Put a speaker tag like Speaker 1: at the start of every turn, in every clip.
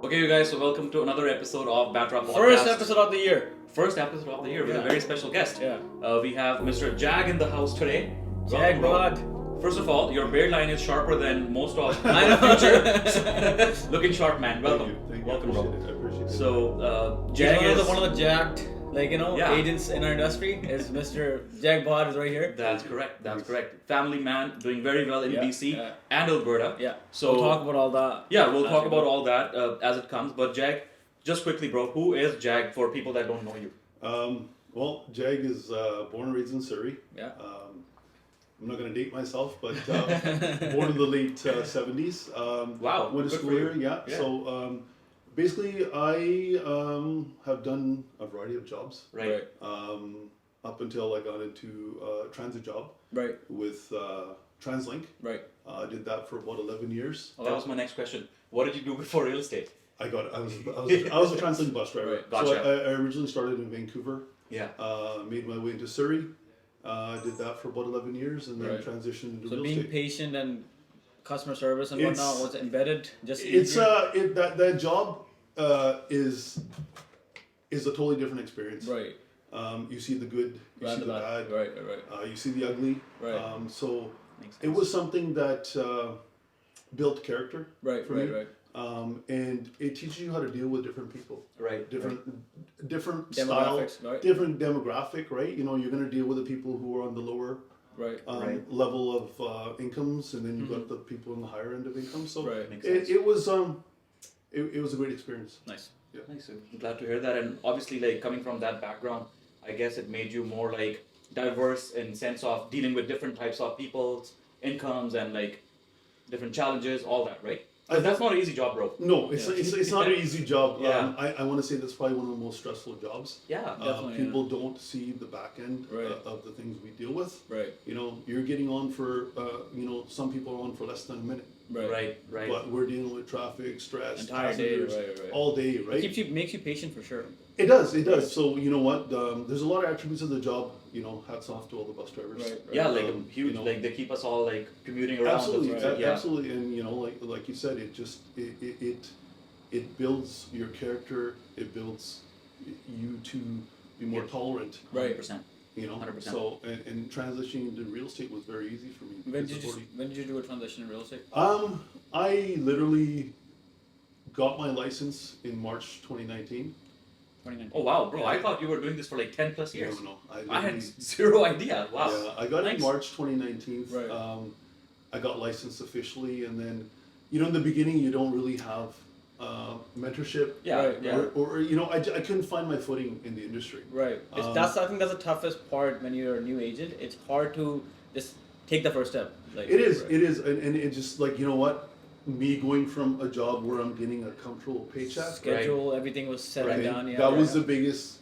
Speaker 1: Okay, you guys, so welcome to another episode of Batra Podcast.
Speaker 2: First episode of the year.
Speaker 1: First episode of the year with a very special guest.
Speaker 2: Yeah.
Speaker 1: We have Mr. Jag in the house today.
Speaker 2: Jag,
Speaker 1: Welcome, bro. First of all, your beard line is sharper than most of my future. Looking sharp, man. Welcome.
Speaker 3: Thank you.
Speaker 1: Welcome,
Speaker 3: I
Speaker 1: bro.
Speaker 3: appreciate it.
Speaker 1: So,
Speaker 2: He's
Speaker 1: Jag is...
Speaker 2: one of the jacked,
Speaker 1: Yeah.
Speaker 2: agents in our industry. Is Mr. Jag Bod is right here.
Speaker 1: That's correct. That's correct. Family man, doing very well in BC
Speaker 2: Yeah.
Speaker 1: and Alberta.
Speaker 2: Yeah.
Speaker 1: So
Speaker 2: we'll talk about all that.
Speaker 1: Yeah, we'll talk
Speaker 2: we
Speaker 1: about
Speaker 2: go.
Speaker 1: all that as it comes. But Jag, just quickly, bro, who is Jag for people that don't know you?
Speaker 3: Well, Jag is born and raised in Surrey.
Speaker 2: Yeah.
Speaker 3: I'm not going to date myself, but born in the late 70s.
Speaker 1: Wow,
Speaker 3: Went to
Speaker 1: good
Speaker 3: school
Speaker 1: for you.
Speaker 3: here, yeah.
Speaker 1: Yeah.
Speaker 3: So basically, I have done a variety of jobs.
Speaker 1: Right.
Speaker 3: Up until I got into a transit job
Speaker 2: Right.
Speaker 3: with TransLink.
Speaker 2: Right.
Speaker 3: I did that for about 11 years.
Speaker 1: That was my next question. What did you do before real estate?
Speaker 3: I was a TransLink bus driver.
Speaker 1: Right, gotcha.
Speaker 3: So I originally started in Vancouver.
Speaker 1: Yeah.
Speaker 3: Made my way into Surrey. Did that for about 11 years and then
Speaker 2: Right.
Speaker 3: transitioned into
Speaker 2: So
Speaker 3: real
Speaker 2: being
Speaker 3: estate.
Speaker 2: patient and customer service and
Speaker 3: It's-
Speaker 2: whatnot was embedded. Just
Speaker 3: It's
Speaker 2: easier?
Speaker 3: that job is a totally different experience.
Speaker 2: Right.
Speaker 3: You see the good, you
Speaker 2: Right.
Speaker 3: see the bad,
Speaker 2: Right.
Speaker 3: you see the ugly.
Speaker 2: Right.
Speaker 3: So
Speaker 1: Makes
Speaker 3: it was something that built character
Speaker 2: Right.
Speaker 3: for
Speaker 2: Right.
Speaker 3: me.
Speaker 2: Right.
Speaker 3: And it teaches you how to deal with different people,
Speaker 1: Right.
Speaker 3: different style,
Speaker 2: Demographics. Right.
Speaker 3: different demographic, right? You know, you're going to deal with the people who are on the lower
Speaker 2: Right.
Speaker 1: Right.
Speaker 3: level of incomes, and then you've got the people on the higher end of income. So
Speaker 2: Right.
Speaker 1: Makes sense.
Speaker 3: it was it was a great experience.
Speaker 2: Nice.
Speaker 1: Nice. I'm glad to hear that. And obviously, like coming from that background, I guess it made you more like diverse in sense of dealing with different types of people's incomes and like different challenges, all that, right? But that's not an easy job, bro.
Speaker 3: No, it's not an easy job.
Speaker 1: Yeah.
Speaker 3: I want to say that's probably one of the most stressful jobs.
Speaker 1: Yeah.
Speaker 2: Definitely,
Speaker 3: People don't see the back end
Speaker 2: Right.
Speaker 3: of the things we deal with.
Speaker 2: Right.
Speaker 3: You know, you're getting on for some people are on for less than a minute,
Speaker 1: Right.
Speaker 3: but we're dealing with traffic, stress,
Speaker 2: Entire day.
Speaker 3: passengers,
Speaker 2: Right.
Speaker 3: all day, right?
Speaker 2: Makes you patient for sure.
Speaker 3: It does. So you know what? There's a lot of attributes of the job. You know, hats off to all the bus drivers.
Speaker 2: Right.
Speaker 1: Yeah, like a huge,
Speaker 3: you know.
Speaker 1: like they keep us all like commuting around.
Speaker 3: Absolutely,
Speaker 1: That's right. Yeah.
Speaker 3: absolutely, and you know, like you said, it builds your character. It builds you to be more tolerant.
Speaker 2: Right.
Speaker 1: 100%.
Speaker 3: You know,
Speaker 1: 100%.
Speaker 3: so and transitioning into real estate was very easy for me.
Speaker 2: When
Speaker 3: because
Speaker 2: did you do a transition in real estate?
Speaker 3: I literally got my license in March 2019.
Speaker 2: 2019.
Speaker 1: Oh wow, bro! I thought you were doing this for like 10 plus years.
Speaker 3: No,
Speaker 1: I had zero idea. Wow.
Speaker 3: Yeah, I got it
Speaker 1: Nice.
Speaker 3: in March 2019.
Speaker 2: Right.
Speaker 3: I got licensed officially, and then, you know, in the beginning, you don't really have mentorship.
Speaker 1: Yeah.
Speaker 2: Right,
Speaker 1: Yeah.
Speaker 3: Or you know, I couldn't find my footing in the industry.
Speaker 2: Right. I think that's the toughest part when you're a new agent. It's hard to just take the first step. Like
Speaker 3: It is,
Speaker 2: right.
Speaker 3: and it just like, you know what, me going from a job where I'm getting a comfortable paycheck.
Speaker 2: Schedule, everything was set
Speaker 3: Right.
Speaker 2: down. Yeah.
Speaker 3: That was
Speaker 2: yeah.
Speaker 3: the biggest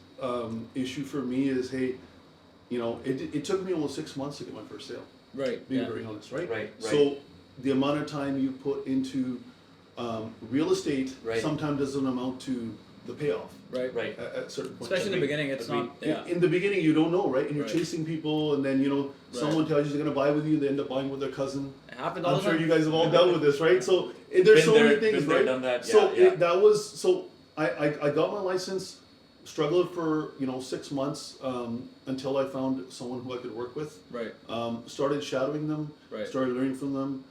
Speaker 3: issue for me is, hey, you know, it took me almost 6 months to get my first sale,
Speaker 2: right.
Speaker 3: being
Speaker 2: Yeah.
Speaker 3: very honest, right?
Speaker 1: Right.
Speaker 3: So the amount of time you put into real estate
Speaker 1: Right.
Speaker 3: sometimes doesn't amount to the payoff
Speaker 2: Right.
Speaker 1: Right.
Speaker 3: at certain points.
Speaker 2: Especially in the beginning, it's
Speaker 1: Agreed.
Speaker 2: not. Yeah.
Speaker 3: In the beginning, you don't know, right? And you're
Speaker 2: Right.
Speaker 3: chasing people, and then, you know, someone tells you they're going to buy with you, they end up buying with their cousin.
Speaker 2: It happens all
Speaker 3: I'm
Speaker 2: the
Speaker 3: sure
Speaker 2: time.
Speaker 3: you guys have all dealt with this, right? So there's so
Speaker 1: Been
Speaker 3: many
Speaker 1: there,
Speaker 3: things,
Speaker 1: been there,
Speaker 3: right?
Speaker 1: done that.
Speaker 3: So
Speaker 1: Yeah,
Speaker 3: that was so. I got my license, struggled for 6 months until I found someone who I could work with.
Speaker 2: Right.
Speaker 3: Started shadowing them,
Speaker 2: Right.
Speaker 3: started learning from them,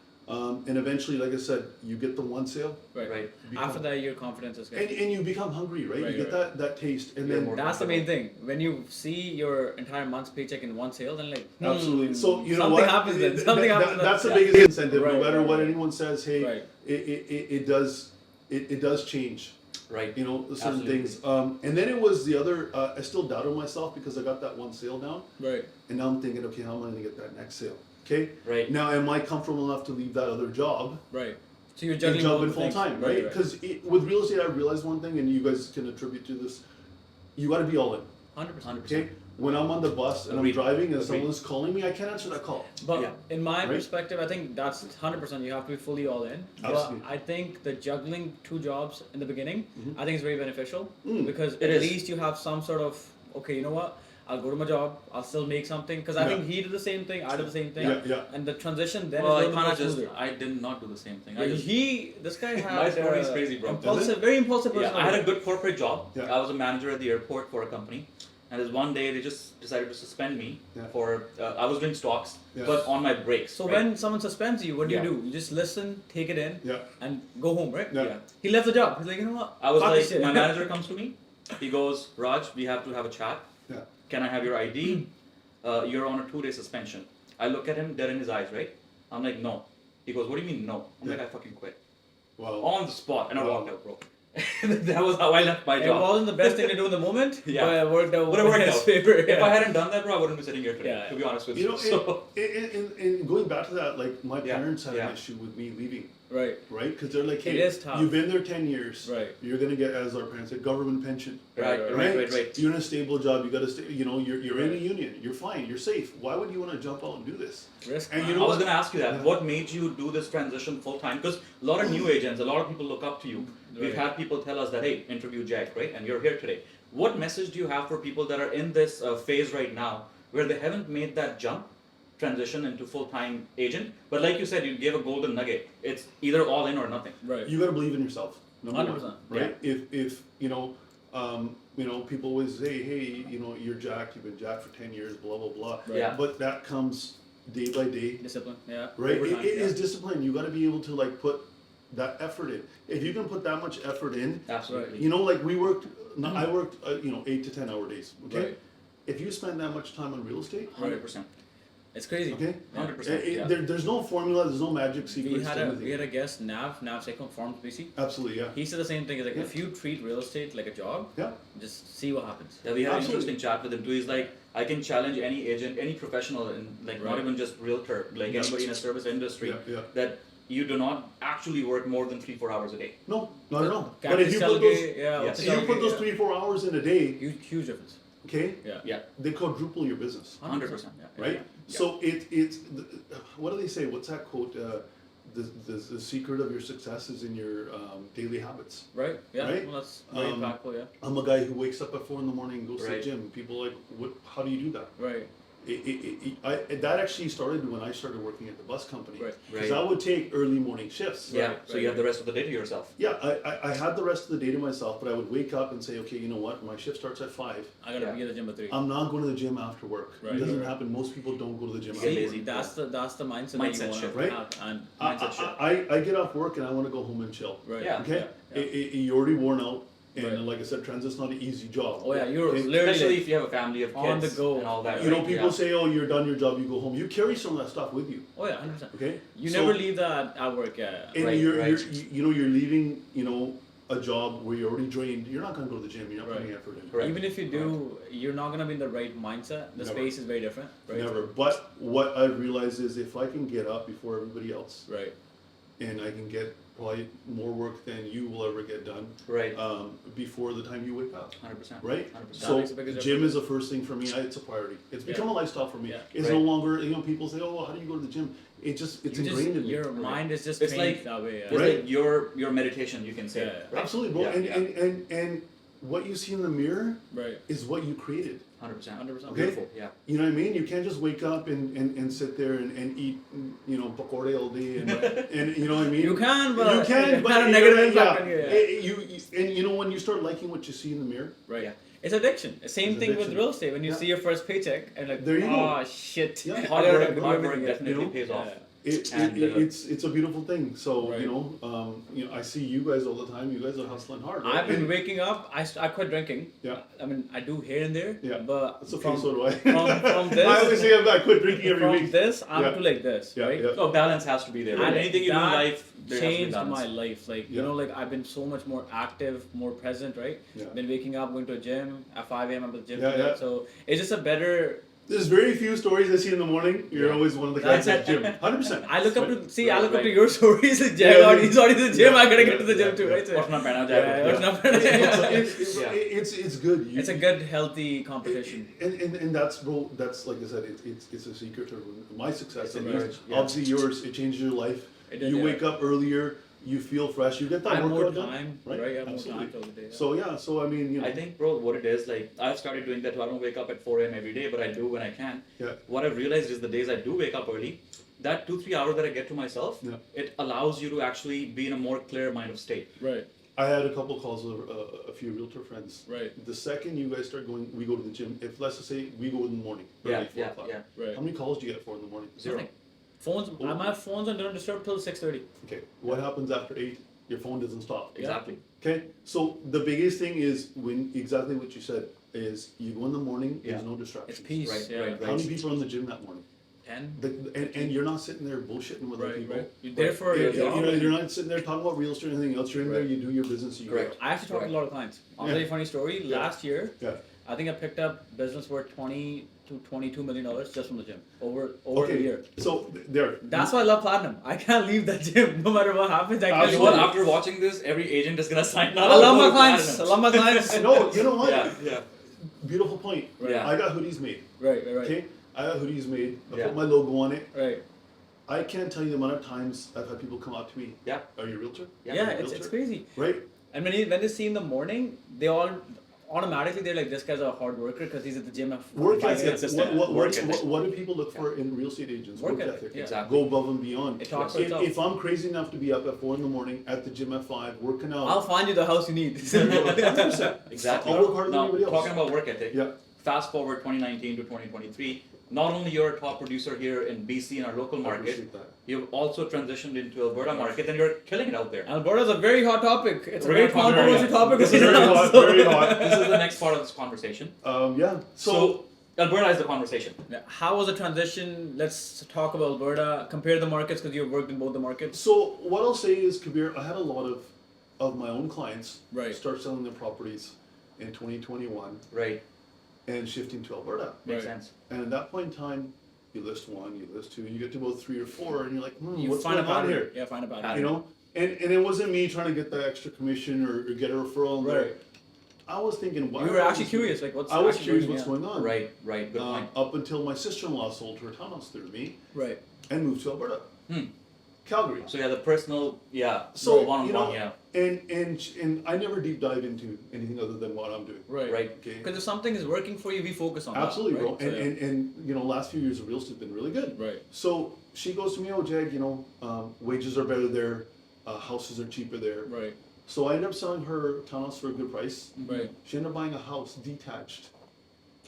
Speaker 3: and eventually, like I said, you get the one sale,
Speaker 2: Right.
Speaker 1: Right.
Speaker 2: After that, your confidence is good.
Speaker 3: and you become hungry, right?
Speaker 2: Right,
Speaker 3: You get
Speaker 2: right.
Speaker 3: that taste, and
Speaker 1: You're
Speaker 3: then
Speaker 1: more
Speaker 2: That's the main thing. When you see your entire month's paycheck in one sale, then like
Speaker 3: absolutely. So you know
Speaker 2: something
Speaker 3: what?
Speaker 2: happens then. Something happens.
Speaker 3: That's the
Speaker 2: then.
Speaker 3: biggest incentive.
Speaker 2: Right,
Speaker 3: No matter
Speaker 2: right,
Speaker 3: what
Speaker 2: right.
Speaker 3: anyone says, hey,
Speaker 2: Right.
Speaker 3: it does change.
Speaker 1: Right.
Speaker 3: You know, certain
Speaker 1: Absolutely.
Speaker 3: things. And then it was the other. I still doubted myself because I got that one sale down,
Speaker 2: Right.
Speaker 3: and now I'm thinking, okay, how am I going to get that next sale? Okay.
Speaker 1: Right.
Speaker 3: Now, am I comfortable enough to leave that other job
Speaker 2: Right. So you're
Speaker 3: and
Speaker 2: juggling
Speaker 3: jump in
Speaker 2: both
Speaker 3: full
Speaker 2: things.
Speaker 3: time, right? Because with real estate, I realized one thing, and you guys can attribute to this. You got to be all in.
Speaker 2: 100%.
Speaker 3: Okay. When I'm on the bus and
Speaker 1: Agreed.
Speaker 3: I'm driving and
Speaker 1: Agreed.
Speaker 3: someone's calling me, I can't answer that call.
Speaker 2: But
Speaker 1: Yeah.
Speaker 2: in my
Speaker 3: Right?
Speaker 2: perspective, I think that's 100%. You have to be fully all in.
Speaker 3: Absolutely.
Speaker 2: But I think the juggling two jobs in the beginning,
Speaker 3: Mhm.
Speaker 2: I think is very beneficial
Speaker 3: Mm.
Speaker 2: because
Speaker 1: It
Speaker 2: at
Speaker 1: is.
Speaker 2: least you have some sort of, okay, you know what? I'll go to my job. I'll still make something because I
Speaker 3: Yeah.
Speaker 2: think he did the same thing. I did the same thing.
Speaker 3: Yeah.
Speaker 2: And the transition then
Speaker 1: Well,
Speaker 2: is
Speaker 1: I
Speaker 2: a
Speaker 1: kind
Speaker 2: little
Speaker 1: of just,
Speaker 2: smoother.
Speaker 1: I did not do the same thing.
Speaker 2: Yeah, this guy has
Speaker 1: My story is crazy, bro.
Speaker 2: impulsive, very impulsive
Speaker 1: Yeah,
Speaker 2: person.
Speaker 1: I had a good corporate job.
Speaker 3: Yeah.
Speaker 1: I was a manager at the airport for a company. And this one day they just decided to suspend me
Speaker 3: Yeah.
Speaker 1: for, I was doing stocks,
Speaker 3: Yeah.
Speaker 1: but on my breaks.
Speaker 2: So
Speaker 1: right?
Speaker 2: when someone suspends you, what do
Speaker 1: Yeah.
Speaker 2: you do? You just listen, take it in,
Speaker 3: Yeah.
Speaker 2: and go home, right?
Speaker 3: Yeah.
Speaker 1: Yeah.
Speaker 2: He left the job. He's like, you know what?
Speaker 1: I was
Speaker 2: Fuck
Speaker 1: like,
Speaker 2: this shit.
Speaker 1: my manager comes to me. He goes, Raj, we have to have a chat.
Speaker 3: Yeah.
Speaker 1: Can I have your ID? You're on a 2-day suspension. I look at him dead in his eyes, right? I'm like, no. He goes, what do you mean no? I'm like, I fucking quit.
Speaker 3: Wow.
Speaker 1: On the spot. And I
Speaker 3: Wow.
Speaker 1: walked out, bro. That was how I left my
Speaker 2: It
Speaker 1: job.
Speaker 2: wasn't the best thing to do in the moment,
Speaker 1: Yeah.
Speaker 2: but it worked out
Speaker 1: But it worked
Speaker 2: in his
Speaker 1: out.
Speaker 2: favor.
Speaker 1: If I hadn't done that, bro, I wouldn't be sitting here today,
Speaker 2: Yeah.
Speaker 1: to be honest with
Speaker 3: You
Speaker 1: you.
Speaker 3: know,
Speaker 1: So,
Speaker 3: and going back to that, like my
Speaker 1: Yeah,
Speaker 3: parents had
Speaker 1: yeah.
Speaker 3: an issue with me leaving,
Speaker 2: Right,
Speaker 3: right? Because they're like,
Speaker 2: It
Speaker 3: hey,
Speaker 2: is tough.
Speaker 3: you've been there 10 years.
Speaker 2: right.
Speaker 3: You're gonna get, as our parents said, government pension.
Speaker 1: right.
Speaker 3: You're in a stable job. You gotta stay. You know, you're in a
Speaker 2: Right.
Speaker 3: union. You're fine. You're safe. Why would you want to jump out and do this?
Speaker 2: Risk.
Speaker 3: And
Speaker 2: man.
Speaker 3: you
Speaker 1: I
Speaker 3: know
Speaker 1: was
Speaker 3: what?
Speaker 1: going to ask you that.
Speaker 3: Yeah.
Speaker 1: What made you do this transition full time? Because a lot of new agents, a lot of people look up to you. We've
Speaker 2: Right.
Speaker 1: had people tell us that, hey, interview Jack, right? And you're here today. What message do you have for people that are in this phase right now where they haven't made that jump, transition into full-time agent? But like you said, you gave a golden nugget. It's either all in or nothing.
Speaker 2: Right.
Speaker 3: You gotta believe in yourself. Number
Speaker 2: 100%,
Speaker 3: one, right? If you know, people always say, hey, you know, you're Jack. You've been Jack for 10 years. Blah blah blah.
Speaker 2: Right.
Speaker 1: Yeah.
Speaker 3: But that comes day by day.
Speaker 2: Discipline. Yeah.
Speaker 3: Right,
Speaker 2: Over time,
Speaker 3: it
Speaker 2: yeah.
Speaker 3: is discipline. You got to be able to like put that effort in. If you can put that much effort in,
Speaker 1: Absolutely.
Speaker 3: you know, like we worked. No, I worked, 8 to 10 hour days. Okay,
Speaker 2: Right.
Speaker 3: if you spend that much time on real estate,
Speaker 1: 100%.
Speaker 2: It's crazy.
Speaker 3: okay,
Speaker 1: 100%. Yeah.
Speaker 3: there's no formula. There's no magic secrets.
Speaker 2: We had
Speaker 3: to
Speaker 2: a
Speaker 3: anything.
Speaker 2: we had a guest, Nav Secom from BC.
Speaker 3: Absolutely, yeah,
Speaker 2: He said the same thing. He's like,
Speaker 3: Yeah.
Speaker 2: if you treat real estate like a job,
Speaker 3: yeah,
Speaker 2: just see what happens.
Speaker 1: Yeah, we had an
Speaker 3: Absolutely.
Speaker 1: interesting chat with him too. He's like, I can challenge any agent, any professional, in like not
Speaker 2: Right.
Speaker 1: even just realtor, like
Speaker 3: Yeah.
Speaker 1: anybody in a service industry,
Speaker 3: yeah.
Speaker 1: that you do not actually work more than 3-4 hours a day.
Speaker 3: No, not at all. But
Speaker 2: Cactus
Speaker 3: if you put those,
Speaker 2: Selgate, yeah,
Speaker 1: Yes.
Speaker 3: if you put those
Speaker 2: yeah.
Speaker 3: 3-4 hours in a day,
Speaker 2: Huge difference.
Speaker 3: okay,
Speaker 2: Yeah.
Speaker 1: Yeah,
Speaker 3: they quadruple your business.
Speaker 1: 100%.
Speaker 2: Yeah.
Speaker 3: Right?
Speaker 1: Yeah.
Speaker 3: So it's what do they say? What's that quote? The secret of your success is in your daily habits.
Speaker 2: Right. Yeah.
Speaker 3: Right?
Speaker 2: Well, that's very
Speaker 3: Um,
Speaker 2: impactful. Yeah.
Speaker 3: I'm a guy who wakes up at 4 in the morning and goes to the
Speaker 1: Right.
Speaker 3: gym. People are like, what? How do you do that?
Speaker 2: Right.
Speaker 3: That actually started when I started working at the bus company.
Speaker 2: Right.
Speaker 3: Because
Speaker 1: Right.
Speaker 3: I would take early morning shifts.
Speaker 1: Yeah,
Speaker 2: Right,
Speaker 1: so
Speaker 2: right,
Speaker 1: you have the
Speaker 2: right.
Speaker 1: rest of the day to yourself.
Speaker 3: Yeah, I had the rest of the day to myself, but I would wake up and say, okay, you know what? My shift starts at 5.
Speaker 2: I gotta
Speaker 1: Yeah.
Speaker 2: be at the gym at 3.
Speaker 3: I'm not going to the gym after work.
Speaker 2: Right,
Speaker 3: It doesn't
Speaker 2: right.
Speaker 3: happen. Most people don't go to the gym
Speaker 1: You
Speaker 3: after
Speaker 1: get
Speaker 3: work.
Speaker 1: lazy.
Speaker 2: That's the mindset, that
Speaker 1: Mindset
Speaker 2: you want
Speaker 1: shift,
Speaker 3: right?
Speaker 2: to have. And
Speaker 1: Mindset shift.
Speaker 3: I get off work and I want to go home and chill.
Speaker 2: right.
Speaker 1: Yeah.
Speaker 3: Okay?
Speaker 2: Yeah.
Speaker 3: You're already worn out. And
Speaker 2: Right.
Speaker 3: like I said, transit's not an easy job.
Speaker 2: Oh yeah, you're
Speaker 3: Okay?
Speaker 2: literally
Speaker 1: Especially
Speaker 2: like,
Speaker 1: if you have a family of kids
Speaker 2: on the go.
Speaker 1: and all that.
Speaker 3: You know,
Speaker 1: right?
Speaker 3: people
Speaker 1: Yeah.
Speaker 3: say, oh, you're done your job, you go home. You carry some of that stuff with you.
Speaker 2: oh yeah, 100%.
Speaker 3: Okay?
Speaker 2: You
Speaker 3: So-
Speaker 2: never leave that at work. Yeah.
Speaker 3: And
Speaker 1: Right,
Speaker 3: you're,
Speaker 1: right.
Speaker 3: you're leaving, a job where you're already drained. You're not going to go to the gym. You're not
Speaker 2: Right.
Speaker 3: putting effort in.
Speaker 1: Correct.
Speaker 2: Even if you do, you're not gonna be in the right mindset. The
Speaker 3: Never.
Speaker 2: space is very different. Right.
Speaker 3: Never. But what I realized is if I can get up before everybody else
Speaker 2: Right.
Speaker 3: and I can get probably more work than you will ever get done
Speaker 1: Right.
Speaker 3: before the time you wake up.
Speaker 1: 100%.
Speaker 3: Right?
Speaker 1: 100%.
Speaker 2: That
Speaker 3: So
Speaker 2: makes a big difference.
Speaker 3: gym is the first thing for me. It's a priority. It's
Speaker 2: Yeah.
Speaker 3: become a lifestyle for me.
Speaker 2: Yeah.
Speaker 3: It's
Speaker 1: Right.
Speaker 3: no longer, people say, oh, how do you go to the gym? It's ingrained in me.
Speaker 2: Your mind is just
Speaker 1: It's
Speaker 2: trained
Speaker 1: like-
Speaker 2: that way. Yeah.
Speaker 1: It's
Speaker 3: Right.
Speaker 1: like your meditation, you can say.
Speaker 2: Yeah.
Speaker 1: Right?
Speaker 3: Absolutely, bro.
Speaker 1: Yeah,
Speaker 3: and,
Speaker 1: yeah.
Speaker 3: and what you see in the mirror
Speaker 2: Right.
Speaker 3: is what you created.
Speaker 1: 100%.
Speaker 2: 100%.
Speaker 3: Okay.
Speaker 1: Beautiful. Yeah.
Speaker 3: You know what I mean? You can't just wake up and sit there and eat, pakore all day and you know what I mean?
Speaker 2: You can, but
Speaker 3: you can,
Speaker 2: it
Speaker 3: but
Speaker 2: had a
Speaker 3: you
Speaker 2: negative
Speaker 3: know,
Speaker 2: impact on you. Yeah.
Speaker 3: and you know when you start liking what you see in the mirror,
Speaker 2: Right.
Speaker 1: Yeah.
Speaker 2: It's addiction. Same
Speaker 3: It's
Speaker 2: thing
Speaker 3: addiction.
Speaker 2: with real estate. When you
Speaker 3: Yeah.
Speaker 2: see your first paycheck and like,
Speaker 3: There you go.
Speaker 2: oh shit.
Speaker 3: Yeah.
Speaker 2: I
Speaker 1: Hard
Speaker 2: gotta
Speaker 1: work,
Speaker 2: do
Speaker 1: hard work
Speaker 2: everything,
Speaker 1: definitely
Speaker 3: you know?
Speaker 1: pays off.
Speaker 2: Yeah.
Speaker 1: And,
Speaker 3: it's a beautiful thing. So
Speaker 2: Right.
Speaker 3: I see you guys all the time. You guys are hustling hard. Right?
Speaker 2: I've been
Speaker 3: And-
Speaker 2: waking up. I quit drinking.
Speaker 3: Yeah.
Speaker 2: I mean, I do here and there.
Speaker 3: Yeah.
Speaker 2: But
Speaker 3: That's okay.
Speaker 2: from,
Speaker 3: So do I.
Speaker 2: from this,
Speaker 3: I always say I quit drinking every
Speaker 2: from
Speaker 3: week.
Speaker 2: this, I'm
Speaker 3: Yeah.
Speaker 2: to like this,
Speaker 3: Yeah,
Speaker 2: right?
Speaker 3: yeah.
Speaker 1: So balance has to be there.
Speaker 2: And
Speaker 1: Right? Anything you do in
Speaker 2: that
Speaker 1: life, there has to be
Speaker 2: changed
Speaker 1: balance.
Speaker 2: my life. Like
Speaker 3: Yeah.
Speaker 2: like I've been so much more active, more present, right?
Speaker 3: Yeah.
Speaker 2: Been waking up, going to a gym at 5 a.m. I'm at the gym.
Speaker 3: Yeah, yeah.
Speaker 2: So it's just a better.
Speaker 3: There's very few stories I see in the morning. You're
Speaker 2: Yeah.
Speaker 3: always one of the guys at the gym. 100%.
Speaker 2: I look up
Speaker 3: Right?
Speaker 2: to see.
Speaker 1: Right,
Speaker 2: I look up to
Speaker 1: right.
Speaker 2: your stories. Like,
Speaker 3: Yeah,
Speaker 2: Jack,
Speaker 3: yeah.
Speaker 2: he's already in the gym.
Speaker 3: Yeah,
Speaker 2: I gotta
Speaker 3: yeah,
Speaker 2: get to the gym
Speaker 3: yeah,
Speaker 2: too,
Speaker 3: yeah.
Speaker 2: right? So,
Speaker 1: What's not bad,
Speaker 2: yeah,
Speaker 1: Jack?
Speaker 2: what's not
Speaker 3: It's,
Speaker 1: Yeah.
Speaker 3: it's good. You-
Speaker 2: It's a good, healthy competition.
Speaker 3: And that's, bro, that's like I said, it's a secret to my success.
Speaker 1: It's
Speaker 3: And
Speaker 1: encouraged, yeah.
Speaker 3: obviously yours, it changes your life.
Speaker 2: It did,
Speaker 3: You
Speaker 2: yeah.
Speaker 3: wake up earlier. you feel fresh, you get
Speaker 2: I
Speaker 3: that
Speaker 2: have more
Speaker 3: workout done,
Speaker 2: time,
Speaker 3: right?
Speaker 2: right? I have more
Speaker 3: Absolutely.
Speaker 2: time throughout the day. Yeah.
Speaker 3: So yeah, so I mean, you know,
Speaker 1: I think, bro, what it is, like, I've started doing that too. I don't wake up at 4 a.m. every day, but I do when I can.
Speaker 3: Yeah.
Speaker 1: What I've realized is the days I do wake up early, that 2-3 hours that I get to myself,
Speaker 3: Yeah.
Speaker 1: it allows you to actually be in a more clear mind of state.
Speaker 2: Right,
Speaker 3: I had a couple calls with a few realtor friends.
Speaker 2: right,
Speaker 3: The second you guys start going, we go to the gym. If let's just say we go in the morning,
Speaker 1: Yeah,
Speaker 3: early, 4
Speaker 1: yeah,
Speaker 3: o'clock.
Speaker 1: yeah.
Speaker 2: right.
Speaker 3: How many calls do you get at 4 in the morning?
Speaker 1: Zero.
Speaker 2: Phones.
Speaker 3: Oh.
Speaker 2: My phone's on don't disturb till 6:30.
Speaker 3: Okay. What happens after 8? Your phone doesn't stop.
Speaker 1: Exactly.
Speaker 3: Okay. So the biggest thing is when exactly what you said is you go in the morning. There's
Speaker 1: Yeah.
Speaker 3: no distractions.
Speaker 2: It's peace.
Speaker 1: Right,
Speaker 2: yeah.
Speaker 1: right,
Speaker 3: How many people are in the gym that morning?
Speaker 2: 10.
Speaker 3: And you're not sitting there bullshitting with other
Speaker 2: Right,
Speaker 3: people.
Speaker 2: right. You're there for
Speaker 3: Yeah,
Speaker 2: your
Speaker 3: yeah,
Speaker 2: job.
Speaker 3: you're not sitting there talking about real estate or anything else. You're in there,
Speaker 2: Right.
Speaker 3: you do your business, you
Speaker 1: Correct.
Speaker 3: go.
Speaker 2: I actually talked to a lot of clients. I'll tell you a funny story.
Speaker 3: Yeah.
Speaker 2: Last year,
Speaker 3: Yeah.
Speaker 2: I think I picked up business worth $20 to $22 million just from the gym over a year.
Speaker 3: So there.
Speaker 2: That's why I love platinum. I can't leave that gym no matter what happens. I can't
Speaker 1: You know
Speaker 2: leave
Speaker 1: what?
Speaker 2: it.
Speaker 1: After watching this, every agent is gonna sign
Speaker 2: I
Speaker 1: up.
Speaker 2: love
Speaker 1: Go
Speaker 2: my
Speaker 1: to
Speaker 2: clients. I
Speaker 1: Platinum.
Speaker 2: love my clients.
Speaker 3: No, you know what?
Speaker 1: Yeah, yeah.
Speaker 3: Beautiful point.
Speaker 2: Right.
Speaker 1: Yeah.
Speaker 3: I got hoodies made.
Speaker 2: Right, right, right.
Speaker 3: Okay. I got hoodies made. I
Speaker 1: Yeah.
Speaker 3: put my logo on it.
Speaker 2: Right.
Speaker 3: I can't tell you the amount of times I've had people come up to me.
Speaker 1: Yeah.
Speaker 3: Are you a realtor?
Speaker 1: Yeah,
Speaker 2: Yeah,
Speaker 3: Are you a
Speaker 2: it's
Speaker 3: realtor?
Speaker 2: crazy.
Speaker 3: Right.
Speaker 2: And when they see in the morning, they all automatically they're like, this guy's a hard worker because he's at the gym at
Speaker 3: Work
Speaker 2: 5
Speaker 3: ethic.
Speaker 2: consistent.
Speaker 1: Work ethic.
Speaker 3: What do people look for in real estate agents?
Speaker 2: Work ethic, yeah.
Speaker 1: Exactly.
Speaker 3: Go above and beyond.
Speaker 2: It talks for
Speaker 3: If,
Speaker 2: itself.
Speaker 3: if I'm crazy enough to be up at 4 in the morning at the gym at 5, working out.
Speaker 2: I'll find you the house you need.
Speaker 3: 100%.
Speaker 1: Exactly.
Speaker 3: I'll work harder than
Speaker 1: Now,
Speaker 3: anybody else.
Speaker 1: talking about work ethic,
Speaker 3: Yeah.
Speaker 1: fast forward 2019 to 2023, not only you're a top producer here in BC in our local
Speaker 3: I
Speaker 1: market,
Speaker 3: appreciate that.
Speaker 1: you've also transitioned into Alberta market and you're killing it out there.
Speaker 2: Alberta's a very hot topic. It's
Speaker 1: We're
Speaker 2: a very
Speaker 1: gonna talk about
Speaker 2: controversial
Speaker 1: it.
Speaker 2: topic.
Speaker 3: This is very hot.
Speaker 2: So-
Speaker 3: Very hot.
Speaker 1: This is the next part of this conversation.
Speaker 3: Yeah.
Speaker 1: So, Alberta is the conversation.
Speaker 2: Yeah, how was the transition? Let's talk about Alberta. Compare the markets because you've worked in both the markets.
Speaker 3: So what I'll say is, Kabir, I had a lot of my own clients
Speaker 2: Right.
Speaker 3: start selling their properties in 2021
Speaker 1: Right.
Speaker 3: and shifting to Alberta.
Speaker 1: Makes
Speaker 2: Right.
Speaker 1: sense.
Speaker 3: And at that point in time, you list 1, you list 2, you get to about 3 or 4, and you're like,
Speaker 2: You
Speaker 3: what's
Speaker 2: find a
Speaker 3: going on
Speaker 2: pattern
Speaker 3: here?
Speaker 2: Yeah, find a pattern.
Speaker 3: You know, and it wasn't me trying to get the extra commission or get a referral.
Speaker 2: Right.
Speaker 3: I was thinking, why?
Speaker 2: You were actually curious, like what's
Speaker 3: I was
Speaker 2: actually
Speaker 3: curious
Speaker 2: going
Speaker 3: what's
Speaker 2: on?
Speaker 3: going on.
Speaker 1: Right, right. Good point.
Speaker 3: Up until my sister-in-law sold her townhouse through me
Speaker 2: Right.
Speaker 3: and moved to Alberta,
Speaker 1: Hmm.
Speaker 3: Calgary.
Speaker 1: So, yeah, the personal, yeah.
Speaker 3: So,
Speaker 1: one
Speaker 3: you know,
Speaker 1: on one, yeah.
Speaker 3: And I never deep dive into anything other than what I'm doing.
Speaker 2: Right.
Speaker 1: Right.
Speaker 3: Okay.
Speaker 2: Because if something is working for you, we focus on
Speaker 3: Absolutely,
Speaker 2: that.
Speaker 3: bro.
Speaker 2: Right? So, yeah.
Speaker 3: And you know, last few years of real estate have been really good.
Speaker 2: Right.
Speaker 3: So she goes to me, oh Jag, you know, wages are better there, houses are cheaper there.
Speaker 2: Right.
Speaker 3: So I ended up selling her townhouse for a good price.
Speaker 2: Right.
Speaker 3: She ended up buying a house detached,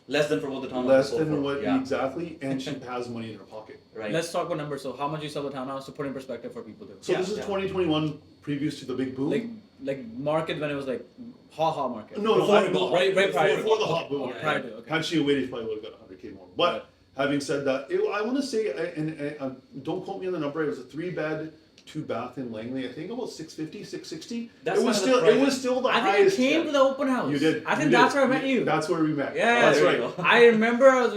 Speaker 1: Less than for what the town
Speaker 3: less
Speaker 1: sold
Speaker 3: than
Speaker 1: for.
Speaker 3: what
Speaker 1: Yeah.
Speaker 3: exactly, and she has money in her pocket.
Speaker 1: Right.
Speaker 2: Let's talk about numbers. So how much you sell the townhouse to put in perspective for people too.
Speaker 3: So
Speaker 1: Yeah,
Speaker 3: this is
Speaker 1: yeah.
Speaker 3: 2021, previous to the big boom.
Speaker 2: Like market when it was like ha market.
Speaker 3: no,
Speaker 1: before
Speaker 3: I-
Speaker 1: it
Speaker 3: no,
Speaker 1: got-
Speaker 2: right prior to
Speaker 3: before the
Speaker 2: okay,
Speaker 3: hot boom.
Speaker 2: okay,
Speaker 1: Yeah,
Speaker 2: prior to, okay.
Speaker 3: Had she waited, she probably would have got 100K more. But
Speaker 2: Right.
Speaker 3: having said that, I want to say, and don't quote me on the number. It was a 3-bed, 2-bath in Langley. I think about 650, 660.
Speaker 1: That's
Speaker 3: it was
Speaker 1: kind of the
Speaker 3: still, it
Speaker 1: price.
Speaker 3: was still the
Speaker 2: I think
Speaker 3: highest.
Speaker 2: I came
Speaker 3: yet.
Speaker 2: to the open house.
Speaker 3: You did.
Speaker 2: I
Speaker 3: you
Speaker 2: think
Speaker 3: did.
Speaker 2: that's where I met you.
Speaker 3: That's where we met.
Speaker 2: Yeah,
Speaker 3: that's
Speaker 1: there you
Speaker 3: right.
Speaker 1: go.
Speaker 2: I remember I was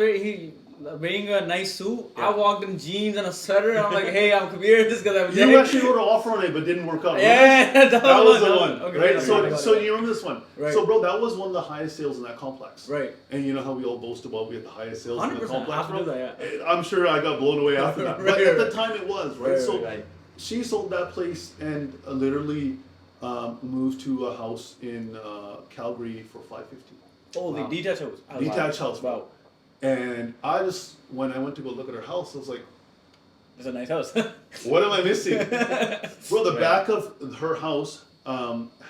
Speaker 2: wearing a nice suit.
Speaker 1: Yeah.
Speaker 2: I walked in jeans and a sweater. I'm like, hey, I'm Kabir. This guy.
Speaker 3: You actually wrote an offer on it, but didn't work out.
Speaker 2: Yeah,
Speaker 3: that was the one,
Speaker 2: Okay,
Speaker 3: right?
Speaker 2: okay,
Speaker 3: So,
Speaker 2: okay,
Speaker 3: so
Speaker 2: okay.
Speaker 3: you remember this one?
Speaker 2: Right.
Speaker 3: So, bro, that was one of the highest sales in that complex.
Speaker 2: Right.
Speaker 3: And you know how we all boast about we had the highest sales in the
Speaker 2: 100%.
Speaker 3: complex,
Speaker 2: Have to do
Speaker 3: bro?
Speaker 2: that, yeah.
Speaker 3: I'm sure I got blown away after that, but
Speaker 2: Right,
Speaker 3: at the
Speaker 2: right.
Speaker 3: time it was right.
Speaker 2: Right,
Speaker 3: So
Speaker 1: Right.
Speaker 3: she sold that place and literally moved to a house in Calgary for $550.
Speaker 2: Oh,
Speaker 1: Wow.
Speaker 2: the detached house. Oh,
Speaker 3: Detached
Speaker 2: wow.
Speaker 3: house, bro. And I just, when I went to go look at her house, I was like,
Speaker 2: It's a nice house.
Speaker 3: what am I missing? Bro, the
Speaker 1: Right.
Speaker 3: back of her house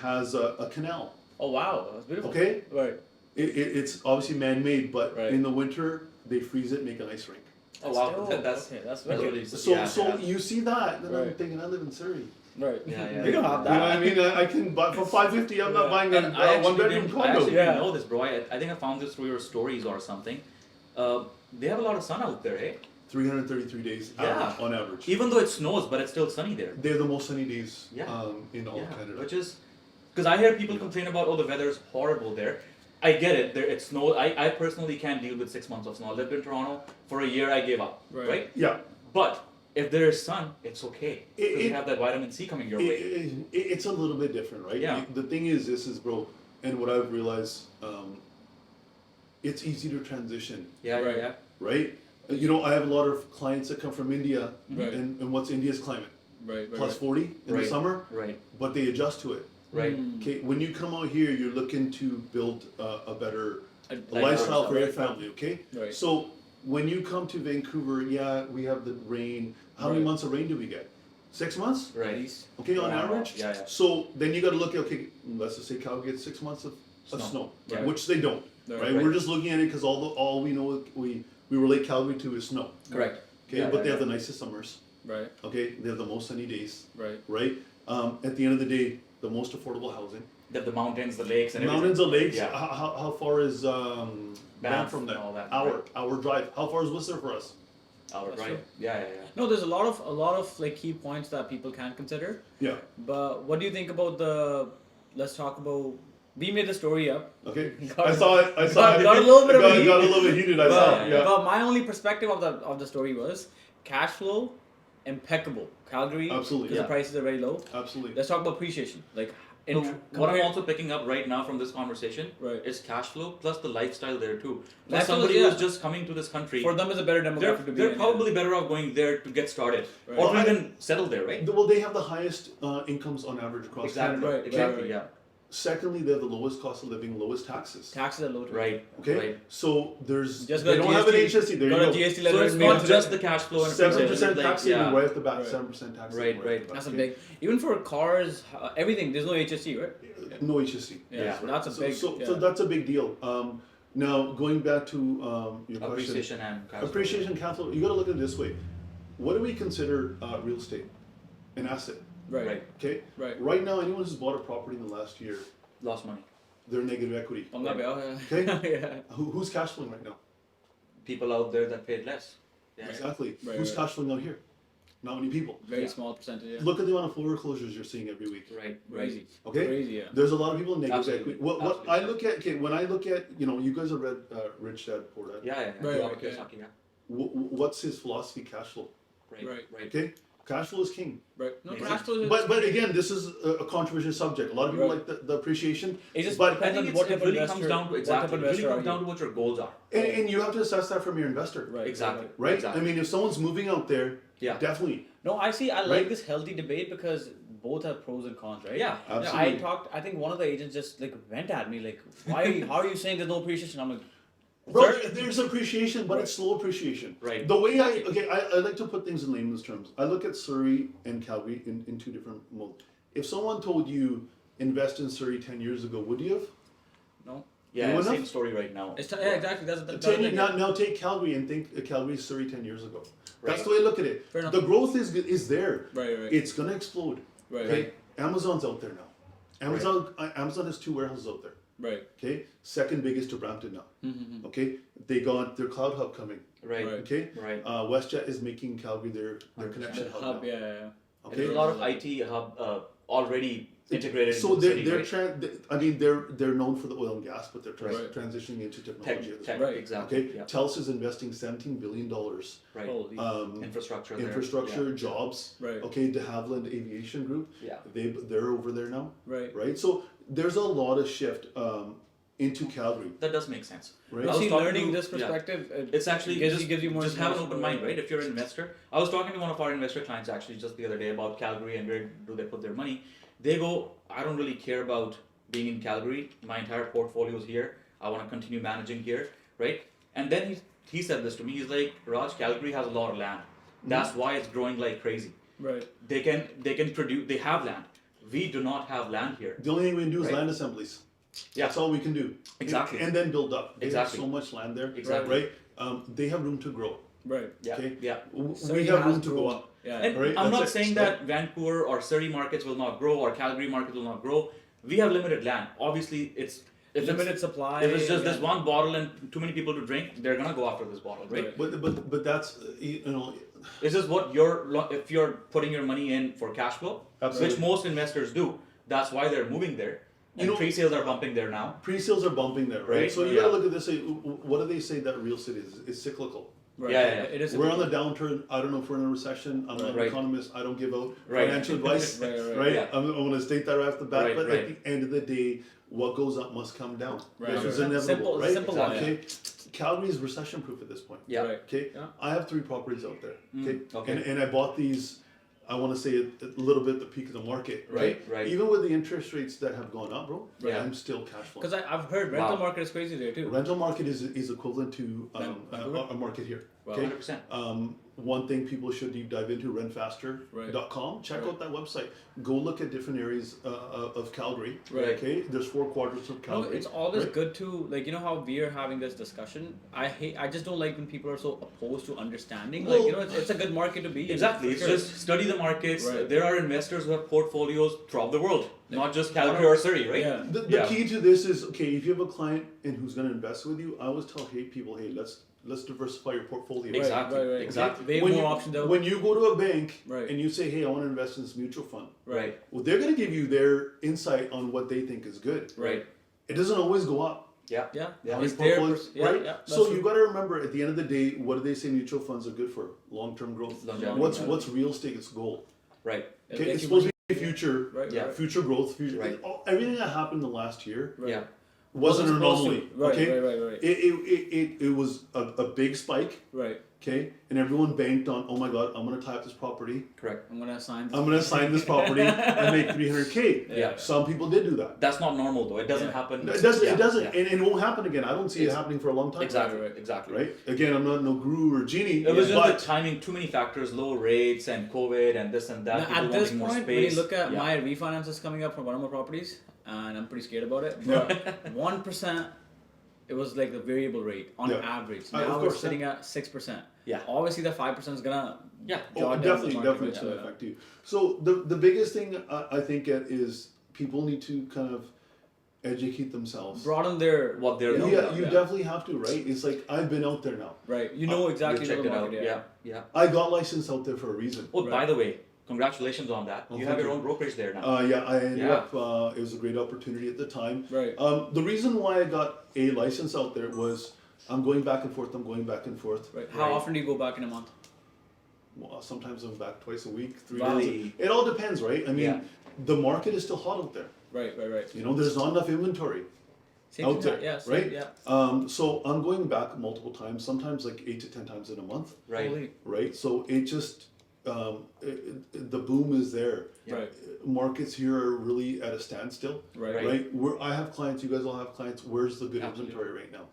Speaker 3: has a canal.
Speaker 2: Oh wow, that's beautiful.
Speaker 3: Okay,
Speaker 2: Right.
Speaker 3: it's obviously man-made, but
Speaker 2: Right.
Speaker 3: in the winter they freeze it, make an ice rink.
Speaker 1: Oh, wow.
Speaker 2: Still,
Speaker 1: That's
Speaker 2: okay. That's
Speaker 1: that's
Speaker 2: very
Speaker 1: really
Speaker 3: So
Speaker 1: yeah.
Speaker 3: you see that, and then I'm
Speaker 2: Right.
Speaker 3: thinking I live in Surrey.
Speaker 2: right.
Speaker 1: Yeah, yeah,
Speaker 2: We don't
Speaker 1: yeah.
Speaker 2: have
Speaker 3: You know
Speaker 2: that.
Speaker 3: what I mean? I can buy for $550. I'm not
Speaker 2: Yeah.
Speaker 3: buying a
Speaker 1: And I actually
Speaker 3: one-bedroom
Speaker 1: didn't, I
Speaker 3: condo.
Speaker 1: actually
Speaker 2: Yeah.
Speaker 1: didn't know this, bro. I think I found this through your stories or something. They have a lot of sun out there, eh?
Speaker 3: 333 days
Speaker 1: Yeah.
Speaker 3: on average.
Speaker 1: Even though it snows, but it's still sunny there.
Speaker 3: They're the most sunny days
Speaker 1: Yeah.
Speaker 3: in all of Canada.
Speaker 1: Which is because I hear people complain about, oh, the weather's horrible there. I get it. There, it snows. I personally can't deal with 6 months of snow. I lived in Toronto for a year. I gave up.
Speaker 2: Right.
Speaker 1: Right.
Speaker 3: Yeah,
Speaker 1: But if there is sun, it's okay. Because you
Speaker 3: it-
Speaker 1: have that vitamin C coming your way.
Speaker 3: it's a little bit different, right?
Speaker 1: Yeah.
Speaker 3: The thing is, this is, bro, and what I've realized, it's easy to transition,
Speaker 1: Yeah,
Speaker 2: Right.
Speaker 1: yeah,
Speaker 3: right? You know, I have a lot of clients that come from India,
Speaker 2: Right.
Speaker 3: and what's India's climate?
Speaker 2: Right.
Speaker 3: plus 40 in the
Speaker 1: Right.
Speaker 3: summer,
Speaker 1: Right.
Speaker 3: but they adjust to it.
Speaker 1: Right.
Speaker 3: Okay, when you come out here, you're looking to build a better
Speaker 2: A
Speaker 3: lifestyle for your
Speaker 2: right.
Speaker 3: family. Okay,
Speaker 2: Right.
Speaker 3: so when you come to Vancouver, yeah, we have the rain. How many
Speaker 2: Right.
Speaker 3: months of rain do we get? 6 months.
Speaker 1: Right.
Speaker 3: Okay, on
Speaker 1: Wow.
Speaker 3: average.
Speaker 1: Yeah, yeah.
Speaker 3: So then you got to look at, okay, let's just say Calgary gets 6 months of
Speaker 1: Snow.
Speaker 3: snow,
Speaker 1: Yeah.
Speaker 3: which they don't.
Speaker 2: Right.
Speaker 3: Right? We're just looking at it because all we know we relate Calgary to is snow.
Speaker 1: Correct.
Speaker 3: Okay,
Speaker 1: Yeah,
Speaker 3: but
Speaker 1: yeah,
Speaker 3: they have
Speaker 1: yeah.
Speaker 3: the nicest summers.
Speaker 2: Right.
Speaker 3: Okay, they have the most sunny days.
Speaker 2: Right.
Speaker 3: Right. At the end of the day, the most affordable housing.
Speaker 1: The mountains, the lakes, and everything.
Speaker 3: Mountains and lakes.
Speaker 1: Yeah.
Speaker 3: How far is Banff from there?
Speaker 1: and all that,
Speaker 3: Hour drive. How far is Whistler for us?
Speaker 1: Our
Speaker 2: That's
Speaker 1: right.
Speaker 2: true.
Speaker 1: Yeah.
Speaker 2: No, there's a lot of like key points that people can consider.
Speaker 3: Yeah.
Speaker 2: But what do you think about the? Let's talk about. We made the story up.
Speaker 3: Okay.
Speaker 2: Got-
Speaker 3: I saw it. I saw it.
Speaker 2: got a little bit of
Speaker 3: got,
Speaker 2: heat.
Speaker 3: got a little bit heated. I saw
Speaker 2: But,
Speaker 3: it. Yeah.
Speaker 2: but my only perspective of the story was cash flow, impeccable. Calgary,
Speaker 3: Absolutely.
Speaker 2: because
Speaker 1: Yeah.
Speaker 2: the prices are very low.
Speaker 3: Absolutely.
Speaker 2: Let's talk about appreciation. Like,
Speaker 1: So what I'm
Speaker 2: compared-
Speaker 1: also picking up right now from this conversation
Speaker 2: Right.
Speaker 1: is cash flow plus the lifestyle there too. For
Speaker 2: Lifestyle,
Speaker 1: somebody
Speaker 2: yeah.
Speaker 1: who's just coming to this country,
Speaker 2: for them is a better
Speaker 1: they're,
Speaker 2: demographic to be
Speaker 1: they're
Speaker 2: in.
Speaker 1: probably better off going there to get started
Speaker 2: Right.
Speaker 1: or
Speaker 3: Well,
Speaker 1: to
Speaker 3: I-
Speaker 1: even settle there, right?
Speaker 3: Well, they have the highest incomes on average across
Speaker 1: Exactly.
Speaker 3: Canada.
Speaker 2: Right,
Speaker 1: Exactly.
Speaker 2: right.
Speaker 1: Yeah.
Speaker 3: Secondly, they have the lowest cost of living, lowest taxes.
Speaker 2: Taxes are low. Too.
Speaker 1: Right.
Speaker 3: Okay.
Speaker 1: Right.
Speaker 3: So there's
Speaker 2: Just
Speaker 3: they
Speaker 2: got
Speaker 3: don't have an
Speaker 2: GST,
Speaker 3: HST. There you
Speaker 2: got a
Speaker 3: go.
Speaker 2: GST
Speaker 1: So
Speaker 2: letter.
Speaker 1: it's
Speaker 2: and made
Speaker 1: not
Speaker 2: it-
Speaker 1: just the cash flow and
Speaker 3: 7%
Speaker 1: appreciation,
Speaker 3: tax
Speaker 1: like,
Speaker 3: saving
Speaker 1: yeah.
Speaker 3: right off the bat.
Speaker 2: Right.
Speaker 3: 7% tax
Speaker 1: Right,
Speaker 3: saving
Speaker 1: right.
Speaker 3: off the bat,
Speaker 2: That's a
Speaker 3: okay?
Speaker 2: big. Even for cars, everything. There's no HST, right?
Speaker 3: No HST.
Speaker 1: Yeah.
Speaker 2: So that's a
Speaker 3: So,
Speaker 2: big.
Speaker 3: so,
Speaker 2: yeah.
Speaker 3: so that's a big deal. Now going back to your question,
Speaker 1: Appreciation and cash flow.
Speaker 3: appreciation capital. You got to look at it this way. What do we consider real estate? An asset.
Speaker 2: right.
Speaker 1: Right.
Speaker 3: Okay.
Speaker 2: Right.
Speaker 3: Right now, anyone who's bought a property in the last year,
Speaker 1: Lost money.
Speaker 3: they're negative equity.
Speaker 2: On that bill,
Speaker 3: Okay.
Speaker 2: yeah.
Speaker 3: Who's cash flowing right now?
Speaker 1: People out there that paid less. Yeah.
Speaker 3: Exactly.
Speaker 2: Right,
Speaker 3: Who's
Speaker 2: right.
Speaker 3: cash flowing out here? Not many people.
Speaker 2: Very
Speaker 1: Yeah.
Speaker 2: small percentage. Yeah.
Speaker 3: Look at the amount of foreclosures you're seeing every week.
Speaker 1: Right.
Speaker 2: Crazy.
Speaker 3: Okay.
Speaker 2: Crazy. Yeah.
Speaker 3: There's a lot of people in negative
Speaker 1: Absolutely.
Speaker 3: equity. What
Speaker 1: Absolutely.
Speaker 3: I look at, okay, when I look at, you guys have read Rich Dad Poor Dad.
Speaker 1: Yeah.
Speaker 2: Right,
Speaker 1: Robert
Speaker 2: okay.
Speaker 1: Kiyosaki, yeah.
Speaker 3: What's his philosophy? Cash flow.
Speaker 1: Right.
Speaker 2: Right.
Speaker 1: Right.
Speaker 3: Okay, cash flow is king.
Speaker 2: Right. No,
Speaker 1: Makes
Speaker 2: cash
Speaker 1: sense.
Speaker 2: flow is.
Speaker 3: But again, this is a controversial subject. A lot of people
Speaker 2: Right.
Speaker 3: like the appreciation,
Speaker 2: it just
Speaker 3: but
Speaker 1: I
Speaker 2: depends
Speaker 1: think
Speaker 2: on what type
Speaker 1: it
Speaker 2: of
Speaker 1: really
Speaker 2: investor.
Speaker 1: comes down to
Speaker 2: what
Speaker 1: exactly.
Speaker 2: type
Speaker 1: It
Speaker 2: of
Speaker 1: really
Speaker 2: investor
Speaker 1: comes
Speaker 2: are
Speaker 1: down
Speaker 2: you?
Speaker 1: to what your goals are.
Speaker 3: and you have to assess that from your investor.
Speaker 2: Right.
Speaker 1: Exactly.
Speaker 3: Right?
Speaker 1: Exactly.
Speaker 3: I mean, if someone's moving out there,
Speaker 1: Yeah.
Speaker 3: definitely.
Speaker 2: No, I see. I like
Speaker 3: Right.
Speaker 2: this healthy debate because both have pros and cons, right?
Speaker 1: Yeah.
Speaker 3: Absolutely.
Speaker 2: I think one of the agents just like went at me like, why? How are you saying there's no appreciation? I'm like,
Speaker 3: Bro,
Speaker 2: sir,
Speaker 3: there's appreciation, but
Speaker 2: Right.
Speaker 3: it's slow appreciation.
Speaker 1: Right.
Speaker 3: The way I like to put things in layman's terms. I look at Surrey and Calgary in two different modes. If someone told you invest in Surrey 10 years ago, would you have?
Speaker 2: no.
Speaker 1: Yeah.
Speaker 3: Good
Speaker 1: Same
Speaker 3: enough?
Speaker 1: story right now.
Speaker 2: Yeah, exactly. That's the
Speaker 3: 10 years, now take Calgary and think Calgary Surrey 10 years ago. That's
Speaker 1: Right.
Speaker 3: the way I look at it.
Speaker 2: Fair enough.
Speaker 3: The growth is there.
Speaker 2: Right. Right.
Speaker 3: It's gonna explode.
Speaker 2: Right.
Speaker 3: Okay? Amazon's out there now. Amazon has 2 warehouses out there.
Speaker 2: Right.
Speaker 3: Okay, second biggest to Brampton now.
Speaker 2: Mm-hmm.
Speaker 3: Okay, they got their cloud hub coming.
Speaker 1: Right.
Speaker 2: Right.
Speaker 3: Okay,
Speaker 1: Right.
Speaker 3: WestJet is making Calgary their
Speaker 1: 100%.
Speaker 3: connection hub.
Speaker 2: Hub.
Speaker 3: now.
Speaker 2: Yeah.
Speaker 1: There's
Speaker 3: Okay,
Speaker 1: a lot of IT hub already integrated
Speaker 3: so
Speaker 1: into the
Speaker 3: they're
Speaker 1: city, right?
Speaker 3: I mean they're known for the oil and gas, but they're
Speaker 2: Right.
Speaker 3: transitioning into technology. at this
Speaker 1: Tech,
Speaker 3: point.
Speaker 2: Right.
Speaker 1: exactly.
Speaker 3: Okay,
Speaker 1: Yeah.
Speaker 3: Telus investing $17 billion.
Speaker 1: Right.
Speaker 2: Holy.
Speaker 1: Infrastructure. there.
Speaker 3: Infrastructure, jobs.
Speaker 2: Right.
Speaker 3: Okay, De Havilland Aviation Group.
Speaker 1: Yeah.
Speaker 3: They're over there now,
Speaker 2: Right.
Speaker 3: right? So there's a lot of shift into Calgary,
Speaker 1: That does make sense.
Speaker 3: right?
Speaker 1: I was
Speaker 2: See,
Speaker 1: talking
Speaker 2: learning
Speaker 1: to-
Speaker 2: this
Speaker 1: yeah.
Speaker 2: perspective,
Speaker 1: It's actually
Speaker 2: gives you more.
Speaker 1: just have an
Speaker 2: information
Speaker 1: open
Speaker 2: about-
Speaker 1: mind, right? If you're an investor, I was talking to one of our investor clients actually just the other day about Calgary and where do they put their money. They go, I don't really care about being in Calgary. My entire portfolio is here. I want to continue managing here, right? And then he said this to me. He's like, Raj, Calgary has a lot of land. That's why it's growing like crazy.
Speaker 2: Right.
Speaker 1: They can produce. They have land. We do not have land here.
Speaker 3: The only thing we can do is
Speaker 1: Right.
Speaker 3: land assemblies.
Speaker 1: Yeah.
Speaker 3: That's all we can do.
Speaker 1: Exactly.
Speaker 3: And then build up. They
Speaker 1: Exactly.
Speaker 3: have so much land there.
Speaker 1: Exactly.
Speaker 3: Right? They have room to grow.
Speaker 2: Right.
Speaker 1: Yeah.
Speaker 3: Okay.
Speaker 1: Yeah.
Speaker 2: Surrey
Speaker 3: We have
Speaker 2: has
Speaker 3: room to go
Speaker 2: grown.
Speaker 3: up.
Speaker 2: Yeah.
Speaker 1: And
Speaker 3: Right,
Speaker 1: I'm
Speaker 3: that's
Speaker 1: not
Speaker 3: it.
Speaker 1: saying that Vancouver or Surrey markets will not grow or Calgary market will not grow. We have limited land. Obviously, it's if
Speaker 2: limited
Speaker 1: it's,
Speaker 2: supply.
Speaker 1: if it's just this
Speaker 2: yeah.
Speaker 1: one bottle and too many people to drink, they're gonna go after this bottle, right?
Speaker 2: Right.
Speaker 3: But that's you know
Speaker 1: This is what if you're putting your money in for cash flow,
Speaker 3: Absolutely.
Speaker 1: which most investors do. That's why they're moving there. And pre-sales are bumping there now.
Speaker 3: pre-sales are bumping there, right?
Speaker 1: Right,
Speaker 3: So you
Speaker 1: yeah.
Speaker 3: gotta look at this. Say, what do they say that real estate is? It's cyclical.
Speaker 2: Right.
Speaker 1: Yeah.
Speaker 2: It is.
Speaker 3: We're on the downturn. I don't know if we're in a recession. I'm not an
Speaker 1: Right.
Speaker 3: economist. I don't give out
Speaker 1: Right.
Speaker 3: financial advice.
Speaker 2: Right.
Speaker 1: Yeah.
Speaker 3: I'm going to state that right off the bat.
Speaker 1: Right,
Speaker 3: but
Speaker 1: right.
Speaker 3: at the end of the day, what goes up must come down.
Speaker 2: Right,
Speaker 3: This is
Speaker 2: right.
Speaker 3: inevitable, right?
Speaker 2: Simple law,
Speaker 3: Okay. Calgary's recession proof at this point.
Speaker 1: Yeah.
Speaker 2: Right.
Speaker 3: Okay.
Speaker 2: Yeah.
Speaker 3: I have 3 properties out there. Okay.
Speaker 1: okay.
Speaker 3: And I bought these I want to say a little bit the peak of the market.
Speaker 1: Right, right.
Speaker 3: Even with the interest rates that have gone up, bro,
Speaker 1: Yeah.
Speaker 3: I'm still cash flowing.
Speaker 2: Because I've heard rental market is crazy there too.
Speaker 3: Rental market is equivalent to
Speaker 2: Vancouver?
Speaker 3: a market here.
Speaker 2: Wow.
Speaker 3: Okay.
Speaker 1: 100%.
Speaker 3: One thing people should deep dive into, rentfaster.com. Check out that website. Go look at different areas of Calgary.
Speaker 2: Right.
Speaker 3: Okay. There's 4 quadrants of
Speaker 2: No,
Speaker 3: Calgary.
Speaker 2: it's always good to, like, you know how we are having this discussion. I just don't like when people are so opposed to understanding. Like, you know, it's a good market to be in.
Speaker 1: Exactly.
Speaker 2: for
Speaker 1: It's
Speaker 2: sure.
Speaker 1: just study the markets.
Speaker 2: Right.
Speaker 1: There are investors who have portfolios throughout the world, not just Calgary or Surrey, right?
Speaker 2: Yeah.
Speaker 3: The key to this is, okay, if you have a client and who's going to invest with you, I always tell people, hey, let's diversify your portfolio.
Speaker 1: Exactly.
Speaker 2: Right.
Speaker 1: Exactly.
Speaker 2: Way
Speaker 3: When
Speaker 2: more
Speaker 3: you,
Speaker 2: options out.
Speaker 3: when you go to a bank
Speaker 2: Right.
Speaker 3: and you say, hey, I want to invest in this mutual fund,
Speaker 1: Right.
Speaker 3: well, they're going to give you their insight on what they think is good.
Speaker 1: Right.
Speaker 3: It doesn't always go up.
Speaker 1: Yeah.
Speaker 2: Yeah.
Speaker 1: Yeah.
Speaker 2: It's
Speaker 3: Your
Speaker 2: their
Speaker 3: portfolios, right?
Speaker 2: that's
Speaker 3: So
Speaker 2: true.
Speaker 3: you got to remember, at the end of the day, what do they say mutual funds are good for? Long-term growth.
Speaker 1: Longevity,
Speaker 3: What's real estate? It's gold.
Speaker 1: Right.
Speaker 3: Okay,
Speaker 2: Like
Speaker 3: it's
Speaker 2: you
Speaker 3: supposed to
Speaker 2: want-
Speaker 3: be future,
Speaker 2: Right.
Speaker 1: Yeah.
Speaker 2: Right.
Speaker 3: future growth, future.
Speaker 1: Right.
Speaker 3: Everything that happened the last year
Speaker 2: Right.
Speaker 1: Yeah.
Speaker 3: wasn't an
Speaker 2: supposed to.
Speaker 3: anomaly.
Speaker 2: Right.
Speaker 3: Okay,
Speaker 2: Right.
Speaker 3: it was a big spike.
Speaker 2: Right.
Speaker 3: Okay, and everyone banked on, oh my God, I'm gonna tie up this property.
Speaker 1: Correct.
Speaker 2: I'm gonna sign.
Speaker 3: I'm gonna sign this property and make 300K.
Speaker 1: Yeah.
Speaker 3: Some people did do that.
Speaker 1: That's not normal though. It doesn't
Speaker 2: Yeah.
Speaker 1: happen.
Speaker 3: It doesn't.
Speaker 1: Yeah,
Speaker 3: It doesn't,
Speaker 1: yeah.
Speaker 3: and it won't happen again. I don't see it
Speaker 1: It's-
Speaker 3: happening for a long time.
Speaker 1: Exactly.
Speaker 2: Right.
Speaker 1: Exactly.
Speaker 3: Right. Again, I'm not no guru or genie.
Speaker 1: It was just
Speaker 3: but
Speaker 1: the timing, too many factors, low rates and COVID and this and that.
Speaker 2: Now,
Speaker 1: people
Speaker 2: at this
Speaker 1: wanting more
Speaker 2: point, when you
Speaker 1: space.
Speaker 2: look at
Speaker 1: Yeah.
Speaker 2: my refinances coming up for one of my properties, and I'm pretty scared about it, but 1%, it was like the variable rate on
Speaker 3: Yeah.
Speaker 2: average.
Speaker 3: Of
Speaker 2: Now we're
Speaker 3: course,
Speaker 2: sitting at 6%.
Speaker 1: Yeah.
Speaker 2: Obviously, that 5% is gonna
Speaker 1: Yeah.
Speaker 2: jog down the
Speaker 3: definitely
Speaker 2: market.
Speaker 3: it's gonna affect you. So the biggest thing I think is people need to kind of educate themselves.
Speaker 2: broaden their
Speaker 1: What they're
Speaker 2: you know,
Speaker 3: Yeah, you definitely have to, right? It's like I've been out there now.
Speaker 2: right. You know
Speaker 1: You
Speaker 2: exactly
Speaker 1: checked
Speaker 2: what
Speaker 1: it
Speaker 2: the
Speaker 1: out.
Speaker 2: market
Speaker 1: Yeah. Yeah.
Speaker 3: I got licensed out there for a reason.
Speaker 1: Oh, by
Speaker 2: Right.
Speaker 1: the way, congratulations on that.
Speaker 3: Oh,
Speaker 1: You have
Speaker 3: thank
Speaker 1: your
Speaker 3: you.
Speaker 1: own brokerage there now.
Speaker 3: Yeah, I ended
Speaker 1: Yeah.
Speaker 3: up. It was a great opportunity at the time.
Speaker 2: Right.
Speaker 3: The reason why I got a license out there was I'm going back and forth.
Speaker 2: Right. How
Speaker 1: Right.
Speaker 2: often do you go back in a month?
Speaker 3: Well, sometimes I'm back twice a week, 3
Speaker 1: Really?
Speaker 3: days. It all depends, right? I mean,
Speaker 1: Yeah.
Speaker 3: the market is still hot out there.
Speaker 2: Right.
Speaker 3: You know, there's not enough inventory
Speaker 2: Same
Speaker 3: out
Speaker 2: thing,
Speaker 3: there,
Speaker 2: yeah, same,
Speaker 3: right?
Speaker 2: Yeah.
Speaker 3: So I'm going back multiple times, sometimes like 8 to 10 times in a month,
Speaker 1: Right.
Speaker 2: Holy-
Speaker 3: right? So it just the boom is there.
Speaker 1: Yeah.
Speaker 2: Right.
Speaker 3: Markets here are really at a standstill,
Speaker 2: Right.
Speaker 3: right? I have clients, you guys all have clients. Where's the good
Speaker 1: Absolutely.
Speaker 3: inventory right now?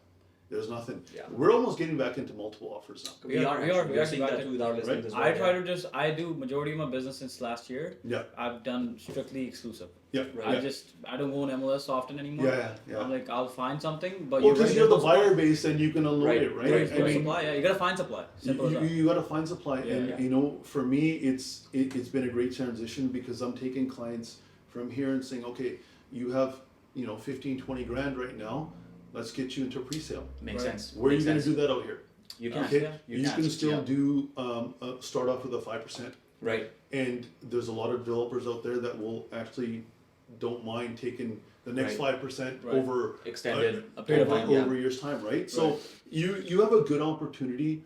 Speaker 3: There's nothing.
Speaker 1: Yeah.
Speaker 3: We're almost getting back into multiple offers now.
Speaker 1: We are seeing
Speaker 2: back
Speaker 1: that
Speaker 2: to-
Speaker 1: too with our listings
Speaker 3: Right.
Speaker 1: as well.
Speaker 2: I try to I do majority of my business since last year.
Speaker 3: Yeah,
Speaker 2: I've done strictly exclusive.
Speaker 3: yeah,
Speaker 1: Right.
Speaker 3: yeah.
Speaker 2: I don't go on MLS often anymore.
Speaker 3: Yeah.
Speaker 2: I'm like, I'll find something, but
Speaker 3: Well,
Speaker 2: you're
Speaker 3: because
Speaker 2: right,
Speaker 3: you have the
Speaker 2: there's no
Speaker 3: buyer
Speaker 2: supply.
Speaker 3: base and you can unload
Speaker 1: Right,
Speaker 3: it, right?
Speaker 1: right,
Speaker 2: There's no
Speaker 3: I mean,
Speaker 2: supply. Yeah, you gotta find supply. Simple as that.
Speaker 3: you got to find supply, and
Speaker 2: Yeah.
Speaker 3: you know, for me, it's been a great transition because I'm taking clients from here and saying, okay, you have 15, 20 grand right now. Let's get you into pre-sale.
Speaker 1: Makes
Speaker 2: Right.
Speaker 1: sense.
Speaker 3: Where are you
Speaker 1: Makes
Speaker 3: going to
Speaker 1: sense.
Speaker 3: do that out here?
Speaker 1: You can.
Speaker 3: Okay,
Speaker 2: Yeah.
Speaker 3: you can still do start off with a 5%,
Speaker 1: Right.
Speaker 3: and there's a lot of developers out there that will actually don't mind taking the next
Speaker 1: Right.
Speaker 3: 5%
Speaker 2: Right.
Speaker 3: over
Speaker 1: Extended
Speaker 2: A period of
Speaker 3: over,
Speaker 2: time,
Speaker 1: yeah.
Speaker 3: over a year's time, right? So
Speaker 2: Right.
Speaker 3: you have a good opportunity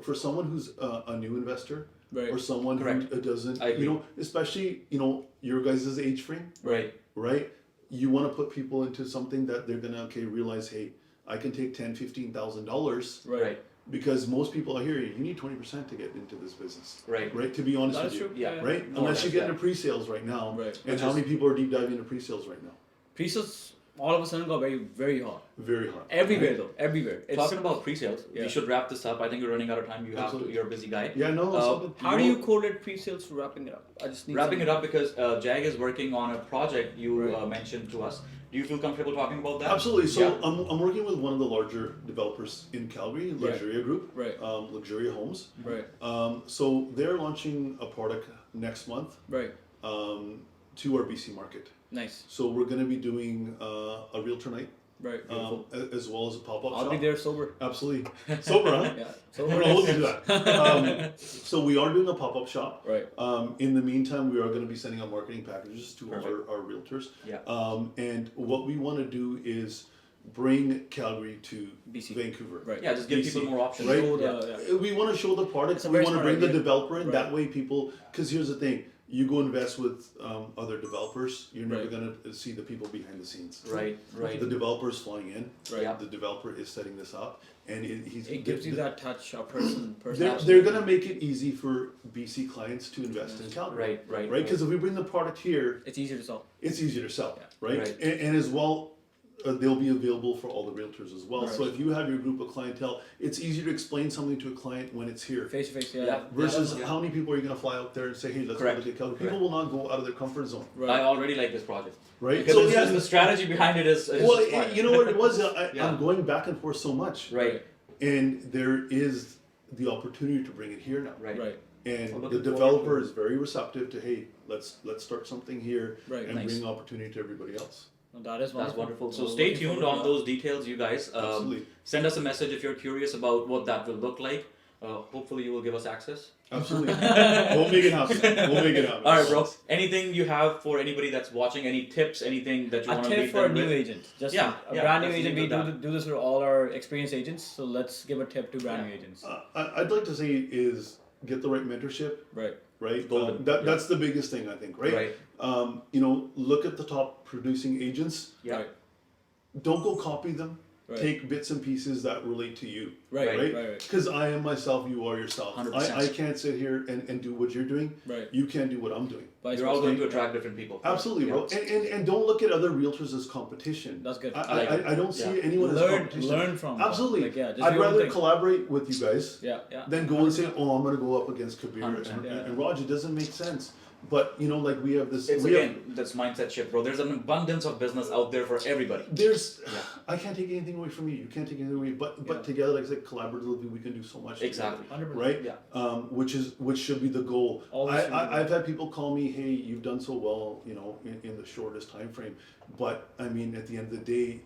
Speaker 3: for someone who's a new investor
Speaker 2: Right.
Speaker 3: or someone
Speaker 1: Correct.
Speaker 3: who doesn't,
Speaker 1: I agree.
Speaker 3: especially your guys' age frame,
Speaker 1: Right.
Speaker 3: right? You want to put people into something that they're gonna realize, hey, I can take $10,000-$15,000
Speaker 1: Right.
Speaker 3: because most people are here. You need 20% to get into this business,
Speaker 1: Right.
Speaker 3: right? To be honest
Speaker 2: That
Speaker 3: with
Speaker 2: is
Speaker 3: you,
Speaker 2: true.
Speaker 1: Yeah.
Speaker 3: right?
Speaker 1: No,
Speaker 3: Unless you
Speaker 1: that's
Speaker 3: get
Speaker 1: that.
Speaker 3: into pre-sales right now,
Speaker 2: Right.
Speaker 3: and
Speaker 1: Which
Speaker 3: how
Speaker 1: is-
Speaker 3: many people are deep diving into pre-sales right now?
Speaker 2: Pre-sales all of a sudden got very, very hot.
Speaker 3: Very hard.
Speaker 2: Everywhere though. Everywhere. It's,
Speaker 1: Talking about pre-sales,
Speaker 2: Yeah.
Speaker 1: we should wrap this up. I think we're running out of time.
Speaker 3: Absolutely.
Speaker 1: You're a busy guy.
Speaker 3: Yeah, no, it's all good.
Speaker 2: how do you correlate pre-sales to wrapping it up? I just need
Speaker 1: Wrapping
Speaker 2: some-
Speaker 1: it up because Jag is working on a project you
Speaker 2: Right.
Speaker 1: mentioned to us. Do you feel comfortable talking about that?
Speaker 3: Absolutely. So
Speaker 1: Yeah.
Speaker 3: I'm working with one of the larger developers in Calgary, Luxuria Group,
Speaker 2: Right.
Speaker 3: Luxuria Homes.
Speaker 2: Right.
Speaker 3: So they're launching a product next month
Speaker 2: Right.
Speaker 3: to our BC market.
Speaker 2: Nice.
Speaker 3: So we're going to be doing a realtor night
Speaker 2: Right.
Speaker 3: as well as a pop-up
Speaker 2: I'll
Speaker 3: shop.
Speaker 2: be there sober.
Speaker 3: Absolutely. Sober, huh?
Speaker 2: Yeah.
Speaker 3: I'm
Speaker 2: Sober.
Speaker 3: gonna hold you to that. So we are doing a pop-up shop.
Speaker 2: Right.
Speaker 3: In the meantime, we are going to be sending out marketing packages to
Speaker 1: Perfect.
Speaker 3: our realtors.
Speaker 1: Yeah.
Speaker 3: And what we want to do is bring Calgary to
Speaker 2: BC.
Speaker 3: Vancouver.
Speaker 2: Right.
Speaker 1: Yeah, just give
Speaker 3: BC,
Speaker 1: people more options.
Speaker 3: right?
Speaker 2: Show
Speaker 1: Yeah.
Speaker 2: the-
Speaker 3: We want to show the product.
Speaker 2: It's a
Speaker 3: We
Speaker 2: very
Speaker 3: want to
Speaker 2: smart
Speaker 3: bring the
Speaker 2: idea.
Speaker 3: developer in.
Speaker 2: Right.
Speaker 3: That way, people. Because here's the thing: You go invest with other developers, you're never
Speaker 2: Right.
Speaker 3: going to see the people behind the scenes.
Speaker 1: Right. Right.
Speaker 3: The developer's flying in.
Speaker 2: Right.
Speaker 1: Yeah.
Speaker 3: The developer is setting this up, and
Speaker 2: It gives you that touch of person.
Speaker 3: They're going to make it easy for BC clients to invest in Calgary.
Speaker 1: Right.
Speaker 3: Right? Because if we bring the product here,
Speaker 2: It's easier to sell.
Speaker 3: it's easier to sell.
Speaker 2: Yeah.
Speaker 3: Right?
Speaker 1: Right.
Speaker 3: And as well, they'll be available for all the realtors as well.
Speaker 2: Right.
Speaker 3: So if you have your group of clientele, it's easier to explain something to a client when it's here.
Speaker 2: Face to face, yeah.
Speaker 1: Yeah.
Speaker 3: Versus
Speaker 1: Yeah.
Speaker 3: how many people are you going to fly out there and say, hey, let's
Speaker 1: Correct.
Speaker 3: go look at Calgary? People will not go out of their comfort zone.
Speaker 2: Right.
Speaker 1: I already like this project.
Speaker 3: Right?
Speaker 1: Because it's just the strategy behind it is
Speaker 3: well,
Speaker 1: just fire.
Speaker 3: you know what it was?
Speaker 1: Yeah.
Speaker 3: I'm going back and forth so much.
Speaker 1: Right.
Speaker 3: And there is the opportunity to bring it here now.
Speaker 1: Right.
Speaker 2: Right.
Speaker 3: And
Speaker 1: I'm looking
Speaker 3: the
Speaker 1: forward
Speaker 3: developer
Speaker 1: to it.
Speaker 3: is very receptive to, hey, let's start something here
Speaker 2: Right.
Speaker 3: and
Speaker 1: Nice.
Speaker 3: bring opportunity to everybody else.
Speaker 2: No, that is
Speaker 1: That's
Speaker 2: wonderful.
Speaker 1: wonderful. So
Speaker 2: We're
Speaker 1: stay
Speaker 2: looking
Speaker 1: tuned
Speaker 2: forward
Speaker 1: on
Speaker 2: to
Speaker 1: those details, you guys.
Speaker 3: Absolutely.
Speaker 1: Send us a message if you're curious about what that will look like. Hopefully, you will give us access.
Speaker 3: Absolutely. We'll make it happen. We'll make it happen.
Speaker 1: All right, bro. Anything you have for anybody that's watching? Any tips? Anything that you
Speaker 2: A
Speaker 1: want to
Speaker 2: tip
Speaker 1: leave
Speaker 2: for a
Speaker 1: them
Speaker 2: new
Speaker 1: with?
Speaker 2: agent. Just
Speaker 1: Yeah,
Speaker 2: a
Speaker 1: yeah,
Speaker 2: brand new
Speaker 1: let's
Speaker 2: agent.
Speaker 1: leave
Speaker 2: We
Speaker 1: it with
Speaker 2: do this for all our experienced agents. So let's give a tip to brand new agents.
Speaker 3: I'd like to say is get the right mentorship,
Speaker 2: Right.
Speaker 3: right?
Speaker 1: Golden.
Speaker 3: That's the biggest thing, I think, right?
Speaker 1: Right.
Speaker 3: Look at the top producing agents.
Speaker 1: Yeah.
Speaker 2: Right.
Speaker 3: Don't go copy them.
Speaker 2: Right.
Speaker 3: Take bits and pieces that relate to you.
Speaker 2: Right.
Speaker 3: Right?
Speaker 2: Right.
Speaker 3: Because I am myself, you are yourself.
Speaker 1: 100%.
Speaker 3: I can't sit here and do what you're doing.
Speaker 2: Right.
Speaker 3: You can't do what I'm doing.
Speaker 2: Vice
Speaker 1: You're all
Speaker 2: versa.
Speaker 1: going to attract different people.
Speaker 3: Absolutely,
Speaker 1: Yeah.
Speaker 3: bro. And don't look at other realtors as competition.
Speaker 2: That's good.
Speaker 1: I like it.
Speaker 3: I don't see
Speaker 1: Yeah.
Speaker 3: anyone as
Speaker 2: Learn
Speaker 3: competition.
Speaker 2: learn from them.
Speaker 3: Absolutely.
Speaker 2: Like, yeah, just
Speaker 3: I'd
Speaker 2: do your own
Speaker 3: rather
Speaker 2: thing.
Speaker 3: collaborate with you guys
Speaker 2: Yeah. Yeah.
Speaker 3: than go and say, oh, I'm going to go up against Kabir
Speaker 1: 100%,
Speaker 3: and Raj. It doesn't make sense. But, like we have this...
Speaker 1: It's
Speaker 3: we
Speaker 1: again that's mindset shift, bro. There's an abundance of business out there for everybody.
Speaker 3: There's...
Speaker 1: Yeah.
Speaker 3: I can't take anything away from you. You can't take anything away. But
Speaker 2: Yeah.
Speaker 3: together, like I said, collaboratively, we can do so much.
Speaker 1: Exactly.
Speaker 3: Together,
Speaker 2: 100%.
Speaker 3: right?
Speaker 1: Yeah.
Speaker 3: Which should be the goal.
Speaker 2: Always should be the
Speaker 3: I've had people call me, hey, you've done so well, in the shortest time frame. But I mean, at the end of the day,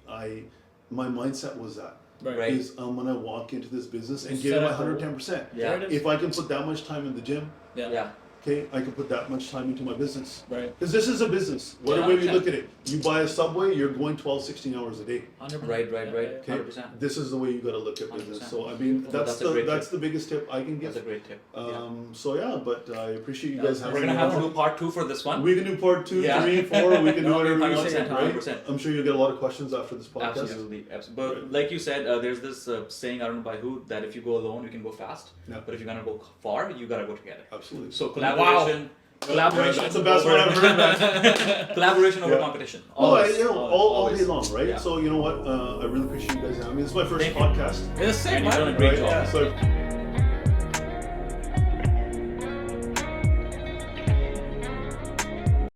Speaker 3: my mindset was that.
Speaker 2: Right.
Speaker 3: Is I'm gonna walk into this business and
Speaker 2: You
Speaker 3: give it
Speaker 2: set
Speaker 3: my
Speaker 2: up a
Speaker 3: 110%.
Speaker 1: Yeah.
Speaker 2: There it is.
Speaker 3: If I can put that much time in the gym,
Speaker 2: Yeah.
Speaker 1: Yeah.
Speaker 3: okay, I can put that much time into my business.
Speaker 2: Right.
Speaker 3: Because this is a business. Whatever way we
Speaker 1: 100%.
Speaker 3: look at it. You buy a Subway, you're going 12, 16 hours a day.
Speaker 2: 100%.
Speaker 1: Right.
Speaker 2: Yeah,
Speaker 1: Right.
Speaker 2: yeah,
Speaker 3: Okay,
Speaker 1: 100%.
Speaker 3: this is the way you got to look at business.
Speaker 1: 100%.
Speaker 3: So I mean,
Speaker 1: Well,
Speaker 3: that's
Speaker 1: that's a great
Speaker 3: the biggest tip I can
Speaker 1: That's
Speaker 3: give.
Speaker 1: a great tip. Yeah.
Speaker 3: So yeah, but I appreciate you
Speaker 2: Yeah,
Speaker 3: guys having
Speaker 1: We're gonna
Speaker 3: me
Speaker 1: have to
Speaker 3: on.
Speaker 1: do part 2 for this one.
Speaker 3: We can do part 2,
Speaker 1: Yeah.
Speaker 3: 3, 4. We can do
Speaker 2: No,
Speaker 3: whatever we
Speaker 2: 100%,
Speaker 3: want, right?
Speaker 1: 100%.
Speaker 3: I'm sure you'll get a lot of questions after this podcast.
Speaker 1: Absolutely. But
Speaker 3: Right.
Speaker 1: like you said, there's this saying, I don't know by who, that if you go alone, you can go fast.
Speaker 3: Yeah.
Speaker 1: But if you're gonna go far, you gotta go together.
Speaker 3: Absolutely.
Speaker 1: So collaboration. Collaboration.
Speaker 3: That's the best one I've heard, man.
Speaker 1: Collaboration over
Speaker 3: Yeah.
Speaker 1: competition.
Speaker 3: No,
Speaker 1: Always.
Speaker 3: all day
Speaker 1: Always.
Speaker 3: long, right?
Speaker 1: Yeah.
Speaker 3: So you know what? I really appreciate you guys having me. This is my first
Speaker 1: Thank you.
Speaker 3: podcast.
Speaker 2: It's the same,
Speaker 1: And you've done a
Speaker 2: man.
Speaker 1: great
Speaker 3: Right?
Speaker 1: job.
Speaker 3: So